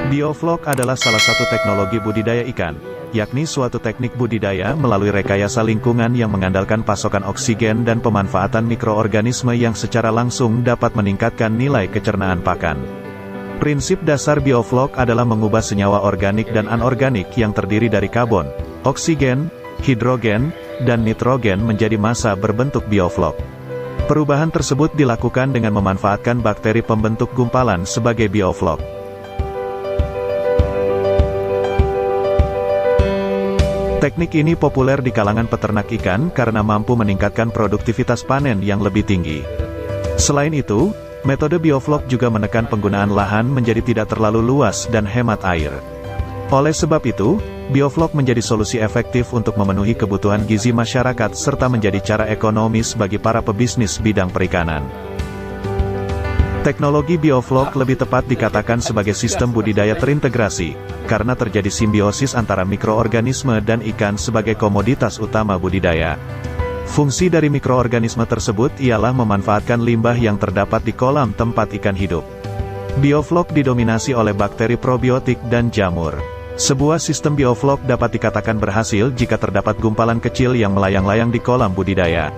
Bioflok adalah salah satu teknologi budidaya ikan, yakni suatu teknik budidaya melalui rekayasa lingkungan yang mengandalkan pasokan oksigen dan pemanfaatan mikroorganisme yang secara langsung dapat meningkatkan nilai kecernaan pakan. Prinsip dasar bioflok adalah mengubah senyawa organik dan anorganik yang terdiri dari karbon, oksigen, hidrogen, dan nitrogen menjadi massa berbentuk bioflok. Perubahan tersebut dilakukan dengan memanfaatkan bakteri pembentuk gumpalan sebagai bioflok. Teknik ini populer di kalangan peternak ikan karena mampu meningkatkan produktivitas panen yang lebih tinggi. Selain itu, metode bioflok juga menekan penggunaan lahan menjadi tidak terlalu luas dan hemat air. Oleh sebab itu, bioflok menjadi solusi efektif untuk memenuhi kebutuhan gizi masyarakat serta menjadi cara ekonomis bagi para pebisnis bidang perikanan. Teknologi bioflok lebih tepat dikatakan sebagai sistem budidaya terintegrasi, karena terjadi simbiosis antara mikroorganisme dan ikan sebagai komoditas utama budidaya. Fungsi dari mikroorganisme tersebut ialah memanfaatkan limbah yang terdapat di kolam tempat ikan hidup. Bioflok didominasi oleh bakteri probiotik dan jamur. Sebuah sistem bioflok dapat dikatakan berhasil jika terdapat gumpalan kecil yang melayang-layang di kolam budidaya.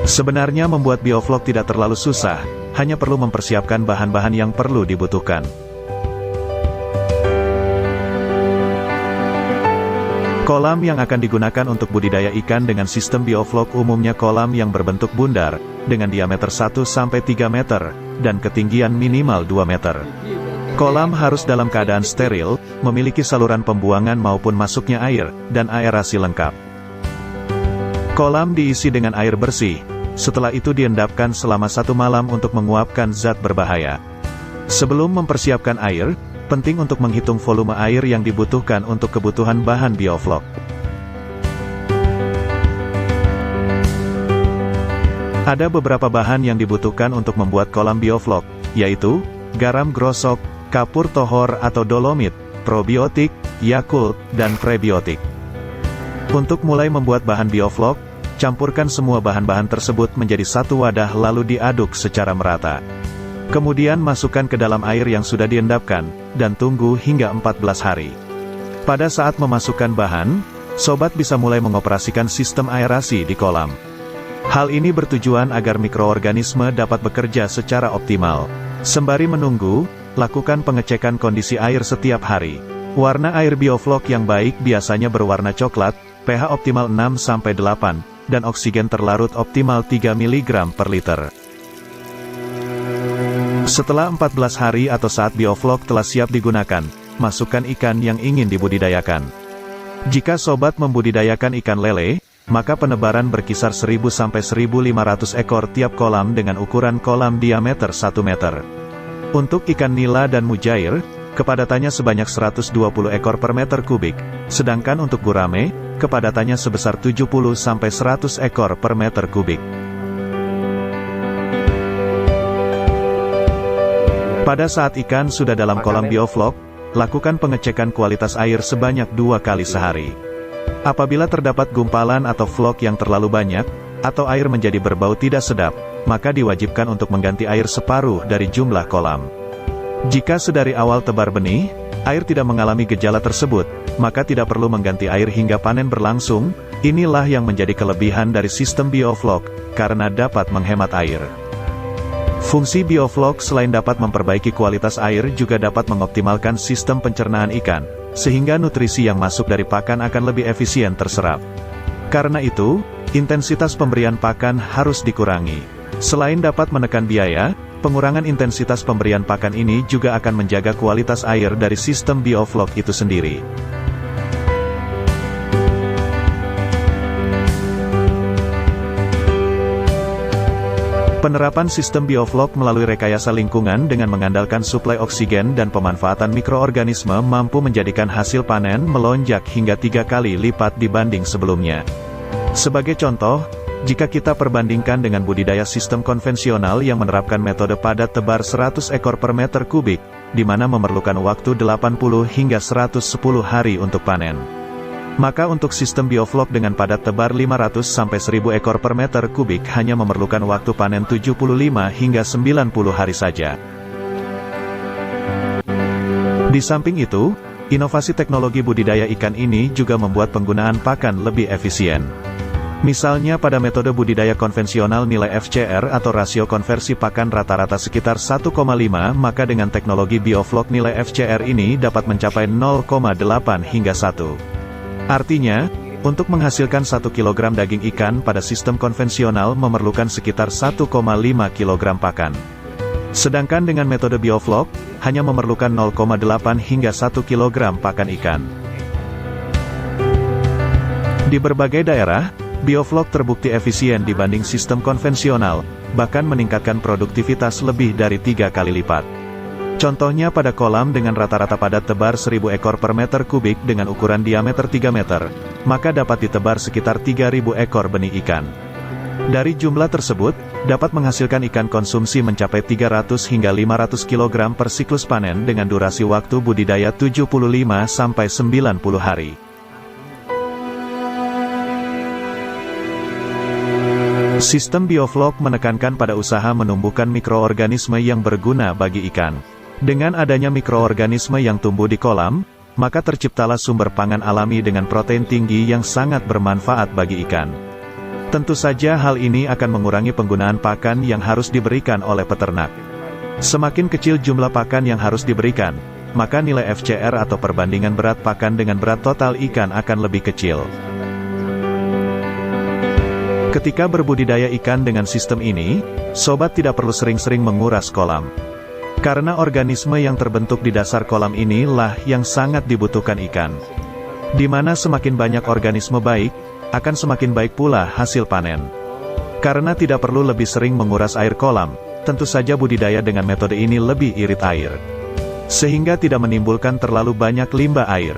Sebenarnya membuat bioflok tidak terlalu susah, hanya perlu mempersiapkan bahan-bahan yang perlu dibutuhkan. Kolam yang akan digunakan untuk budidaya ikan dengan sistem bioflok umumnya kolam yang berbentuk bundar, dengan diameter 1-3 meter, dan ketinggian minimal 2 meter. Kolam harus dalam keadaan steril, memiliki saluran pembuangan maupun masuknya air, dan aerasi lengkap. Kolam diisi dengan air bersih, setelah itu diendapkan selama 1 malam untuk menguapkan zat berbahaya. Sebelum mempersiapkan air, penting untuk menghitung volume air yang dibutuhkan untuk kebutuhan bahan bioflok. Ada beberapa bahan yang dibutuhkan untuk membuat kolam bioflok, yaitu garam grosok, kapur tohor atau dolomit, probiotik, Yakult, dan prebiotik. Untuk mulai membuat bahan bioflok, campurkan semua bahan-bahan tersebut menjadi satu wadah lalu diaduk secara merata. Kemudian masukkan ke dalam air yang sudah diendapkan, dan tunggu hingga 14 hari. Pada saat memasukkan bahan, sobat bisa mulai mengoperasikan sistem aerasi di kolam. Hal ini bertujuan agar mikroorganisme dapat bekerja secara optimal. Sembari menunggu, lakukan pengecekan kondisi air setiap hari. Warna air bioflok yang baik biasanya berwarna coklat, pH optimal 6-8, dan oksigen terlarut optimal 3 mg per liter. Setelah 14 hari atau saat bioflok telah siap digunakan, masukkan ikan yang ingin dibudidayakan. Jika sobat membudidayakan ikan lele, maka penebaran berkisar 1000-1500 ekor tiap kolam dengan ukuran kolam diameter 1 meter. Untuk ikan nila dan mujair, kepadatannya sebanyak 120 ekor per meter kubik, sedangkan untuk gurame, kepadatannya sebesar 70-100 ekor per meter kubik. Pada saat ikan sudah dalam kolam bioflok, lakukan pengecekan kualitas air sebanyak 2 kali sehari. Apabila terdapat gumpalan atau flok yang terlalu banyak, atau air menjadi berbau tidak sedap, maka diwajibkan untuk mengganti air separuh dari jumlah kolam. Jika sedari awal tebar benih, air tidak mengalami gejala tersebut, maka tidak perlu mengganti air hingga panen berlangsung. Inilah yang menjadi kelebihan dari sistem bioflok, karena dapat menghemat air. Fungsi bioflok selain dapat memperbaiki kualitas air juga dapat mengoptimalkan sistem pencernaan ikan, sehingga nutrisi yang masuk dari pakan akan lebih efisien terserap. Karena itu, intensitas pemberian pakan harus dikurangi. Selain dapat menekan biaya, pengurangan intensitas pemberian pakan ini juga akan menjaga kualitas air dari sistem bioflok itu sendiri. Penerapan sistem bioflok melalui rekayasa lingkungan dengan mengandalkan suplai oksigen dan pemanfaatan mikroorganisme mampu menjadikan hasil panen melonjak hingga 3 kali lipat dibanding sebelumnya. Sebagai contoh, jika kita perbandingkan dengan budidaya sistem konvensional yang menerapkan metode padat tebar 100 ekor per meter kubik, di mana memerlukan waktu 80 hingga 110 hari untuk panen. Maka untuk sistem bioflok dengan padat tebar 500-1000 ekor per meter kubik hanya memerlukan waktu panen 75 hingga 90 hari saja. Di samping itu, inovasi teknologi budidaya ikan ini juga membuat penggunaan pakan lebih efisien. Misalnya pada metode budidaya konvensional nilai FCR atau rasio konversi pakan rata-rata sekitar 1,5, maka dengan teknologi bioflok nilai FCR ini dapat mencapai 0,8 hingga 1. Artinya, untuk menghasilkan 1 kg daging ikan pada sistem konvensional memerlukan sekitar 1,5 kg pakan. Sedangkan dengan metode bioflok, hanya memerlukan 0,8 hingga 1 kg pakan ikan. Di berbagai daerah, bioflok terbukti efisien dibanding sistem konvensional, bahkan meningkatkan produktivitas lebih dari 3 kali lipat. Contohnya pada kolam dengan rata-rata padat tebar 1000 ekor per meter kubik dengan ukuran diameter 3 meter, maka dapat ditebar sekitar 3000 ekor benih ikan. Dari jumlah tersebut, dapat menghasilkan ikan konsumsi mencapai 300 hingga 500 kg per siklus panen dengan durasi waktu budidaya 75-90 hari. Sistem bioflok menekankan pada usaha menumbuhkan mikroorganisme yang berguna bagi ikan. Dengan adanya mikroorganisme yang tumbuh di kolam, maka terciptalah sumber pangan alami dengan protein tinggi yang sangat bermanfaat bagi ikan. Tentu saja hal ini akan mengurangi penggunaan pakan yang harus diberikan oleh peternak. Semakin kecil jumlah pakan yang harus diberikan, maka nilai FCR atau perbandingan berat pakan dengan berat total ikan akan lebih kecil. Ketika berbudidaya ikan dengan sistem ini, sobat tidak perlu sering-sering menguras kolam. Karena organisme yang terbentuk di dasar kolam inilah yang sangat dibutuhkan ikan. Di mana semakin banyak organisme baik, akan semakin baik pula hasil panen. Karena tidak perlu lebih sering menguras air kolam, tentu saja budidaya dengan metode ini lebih irit air. Sehingga tidak menimbulkan terlalu banyak limbah air.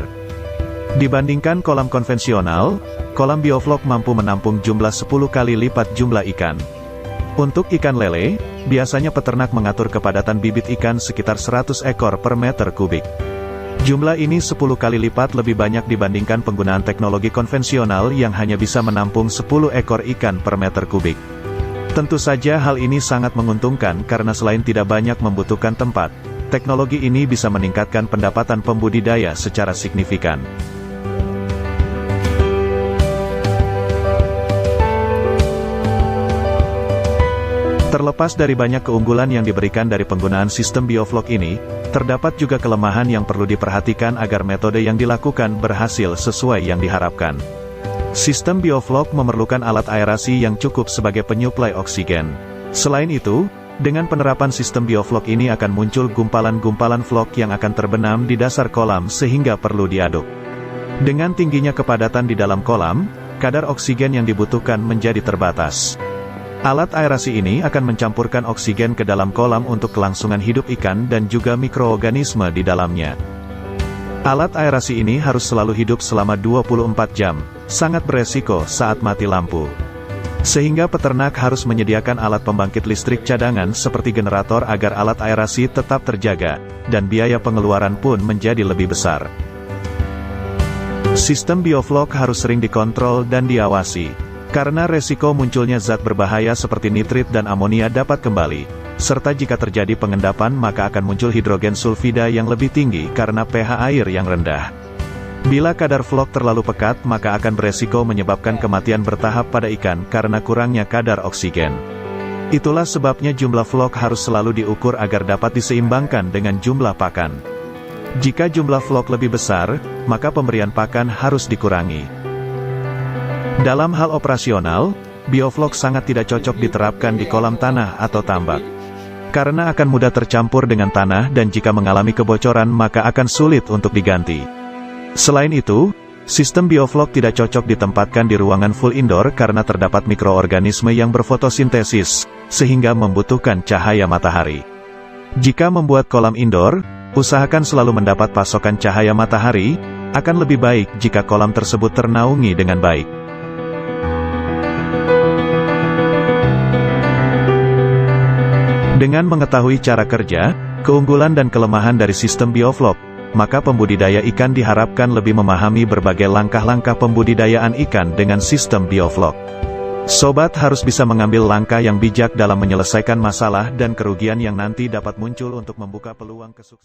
Dibandingkan kolam konvensional, kolam bioflok mampu menampung jumlah 10 kali lipat jumlah ikan. Untuk ikan lele, biasanya peternak mengatur kepadatan bibit ikan sekitar 100 ekor per meter kubik. Jumlah ini 10 kali lipat lebih banyak dibandingkan penggunaan teknologi konvensional yang hanya bisa menampung 10 ekor ikan per meter kubik. Tentu saja hal ini sangat menguntungkan karena selain tidak banyak membutuhkan tempat, teknologi ini bisa meningkatkan pendapatan pembudidaya secara signifikan. Terlepas dari banyak keunggulan yang diberikan dari penggunaan sistem bioflok ini, terdapat juga kelemahan yang perlu diperhatikan agar metode yang dilakukan berhasil sesuai yang diharapkan. Sistem bioflok memerlukan alat aerasi yang cukup sebagai penyuplai oksigen. Selain itu, dengan penerapan sistem bioflok ini akan muncul gumpalan-gumpalan flok yang akan terbenam di dasar kolam sehingga perlu diaduk. Dengan tingginya kepadatan di dalam kolam, kadar oksigen yang dibutuhkan menjadi terbatas. Alat aerasi ini akan mencampurkan oksigen ke dalam kolam untuk kelangsungan hidup ikan dan juga mikroorganisme di dalamnya. Alat aerasi ini harus selalu hidup selama 24 jam, sangat beresiko saat mati lampu. Sehingga peternak harus menyediakan alat pembangkit listrik cadangan seperti generator agar alat aerasi tetap terjaga, dan biaya pengeluaran pun menjadi lebih besar. Sistem bioflok harus sering dikontrol dan diawasi. Karena resiko munculnya zat berbahaya seperti nitrit dan amonia dapat kembali, serta jika terjadi pengendapan maka akan muncul hidrogen sulfida yang lebih tinggi karena pH air yang rendah. Bila kadar flok terlalu pekat maka akan beresiko menyebabkan kematian bertahap pada ikan karena kurangnya kadar oksigen. Itulah sebabnya jumlah flok harus selalu diukur agar dapat diseimbangkan dengan jumlah pakan. Jika jumlah flok lebih besar, maka pemberian pakan harus dikurangi. Dalam hal operasional, bioflok sangat tidak cocok diterapkan di kolam tanah atau tambak. Karena akan mudah tercampur dengan tanah dan jika mengalami kebocoran maka akan sulit untuk diganti. Selain itu, sistem bioflok tidak cocok ditempatkan di ruangan full indoor karena terdapat mikroorganisme yang berfotosintesis, sehingga membutuhkan cahaya matahari. Jika membuat kolam indoor, usahakan selalu mendapat pasokan cahaya matahari, akan lebih baik jika kolam tersebut ternaungi dengan baik. Dengan mengetahui cara kerja, keunggulan dan kelemahan dari sistem bioflok, maka pembudidaya ikan diharapkan lebih memahami berbagai langkah-langkah pembudidayaan ikan dengan sistem bioflok. Sobat harus bisa mengambil langkah yang bijak dalam menyelesaikan masalah dan kerugian yang nanti dapat muncul untuk membuka peluang kesuksesan.